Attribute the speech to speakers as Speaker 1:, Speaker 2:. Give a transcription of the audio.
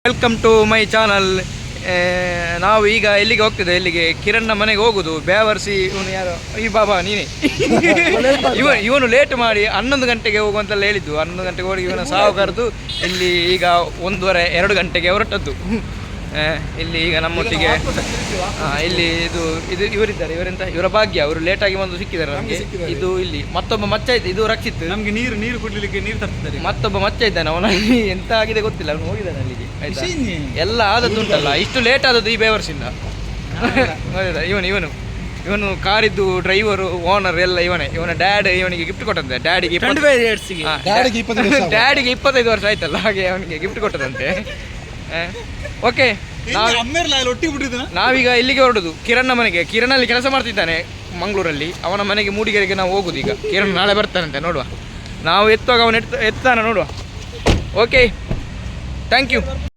Speaker 1: Welcome to my channel. ನಾವು ಈಗ ಎಲ್ಲಿಗೆ ಹೋಗ್ತಿದ್ದೆ, ಎಲ್ಲಿಗೆ ಕಿರಣ್ನ ಮನೆಗೆ ಹೋಗುದು. ಬೇವರ್ಸಿ ಇವನು ಯಾರು, ಈ ಬಾಬಾ ನೀನೇ. ಇವನು ಲೇಟ್ ಮಾಡಿ 11 ಗಂಟೆಗೆ ಹೋಗುವಂತೆಲ್ಲ ಹೇಳಿದ್ದು. 11 ಗಂಟೆಗೆ ಹೋಗಿ ಇವನ ಸಾವು ಕರೆದು ಇಲ್ಲಿ ಈಗ 1:30-2 ಗಂಟೆಗೆ ಹೊರಟದ್ದು. ಇಲ್ಲಿ ಈಗ ನಮ್ಮೊಟ್ಟಿಗೆ ಇಲ್ಲಿ ಇದು ಇವರಿದ್ದಾರೆ. ಇವರ ಭಾಗ್ಯ, ಅವರು ಲೇಟಾಗಿ ಬಂದು ಸಿಕ್ಕಿದ್ದಾರೆ ನಮಗೆ. ಇದು ಇಲ್ಲಿ ಮತ್ತೊಬ್ಬ ಮಚ್ಚ ಇದ್ದ, ಇದು ರಕ್ಷಿತ್. ನಮಗೆ ನೀರು ಕುಡಿಲಿಕ್ಕೆ ನೀರು ತರ್ತಿದ್ದಾರೆ. ಮತ್ತೊಬ್ಬ ಮಚ್ಚ ಇದ್ದಾನೆ, ಅವನಲ್ಲಿ ಎಂತ ಆಗಿದೆ ಗೊತ್ತಿಲ್ಲ, ಅವನು ಹೋಗಿದ್ದಾನೆ ಅಲ್ಲಿಗೆ. ಆಯ್ತಾ, ಎಲ್ಲ ಆದದ್ದು ಉಂಟಲ್ಲ, ಇಷ್ಟು ಲೇಟ್ ಆದದ್ದು ಈ ಬೇವರ್ಸಿಂದ. ಇವನು ಕಾರಿದ್ದು ಡ್ರೈವರು, ಓನರ್ ಎಲ್ಲ ಇವನೇ. ಇವನ ಡ್ಯಾಡ್ ಇವನಿಗೆ ಗಿಫ್ಟ್ ಕೊಟ್ಟಂತೆ. ಡ್ಯಾಡಿಗೆ 25 ವರ್ಷ ಆಯ್ತಲ್ಲ, ಹಾಗೆ ಅವನಿಗೆ ಗಿಫ್ಟ್ ಕೊಟ್ಟದಂತೆ. ಓಕೆ, ನಾವೀಗ ಇಲ್ಲಿಗೆ ಹೊರಡುದು, ಕಿರಣ್ನ ಮನೆಗೆ. ಕಿರಣ್ ಕೆಲಸ ಮಾಡ್ತಿದ್ದಾನೆ ಮಂಗಳೂರಲ್ಲಿ. ಅವನ ಮನೆಗೆ ಮೂಡಿಗೆರೆಗೆ ನಾವು ಹೋಗುದು ಈಗ. ಕಿರಣ್ ನಾಳೆ ಬರ್ತಾನಂತೆ, ನೋಡುವ. ನಾವು ಎತ್ತುವಾಗ ಅವನು ಎತ್ತಾನ, ನೋಡುವ. Okay, thank you.